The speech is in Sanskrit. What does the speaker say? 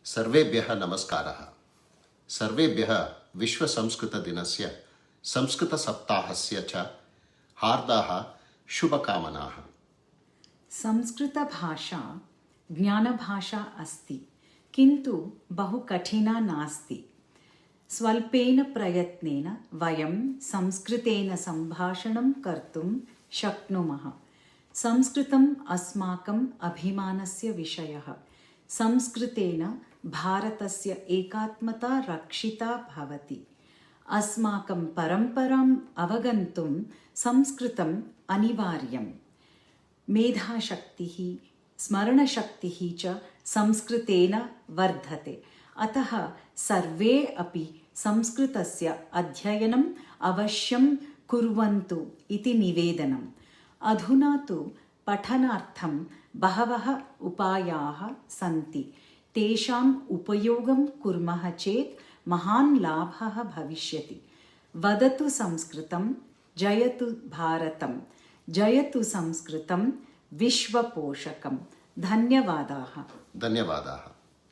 सर्वेभ्यः नमस्कारः। सर्वेभ्यः विश्वसंस्कृतदिनस्य संस्कृतसप्ताहस्य च हार्दाः शुभकामनाः। संस्कृतभाषा ज्ञानभाषा अस्ति, किन्तु बहु कठिना नास्ति। स्वल्पेन प्रयत्नेन वयं संस्कृतेन सम्भाषणं कर्तुं शक्नुमः। संस्कृतम् अस्माकम् अभिमानस्य विषयः। संस्कृतेन भारतस्य एकात्मता रक्षिता भवति। अस्माकं परम्पराम् अवगन्तुं संस्कृतम् अनिवार्यम्। मेधाशक्तिः स्मरणशक्तिः च संस्कृतेन वर्धते। अतः सर्वे अपि संस्कृतस्य अध्ययनम् अवश्यं कुर्वन्तु इति निवेदनम्। अधुना तु पठनार्थं बहवः उपायाः सन्ति। तेषाम् उपयोगं कुर्मः चेत् महान् लाभः भविष्यति। वदतु संस्कृतं, जयतु भारतं, जयतु संस्कृतं विश्वपोषकम्। धन्यवादाः। धन्यवादाः।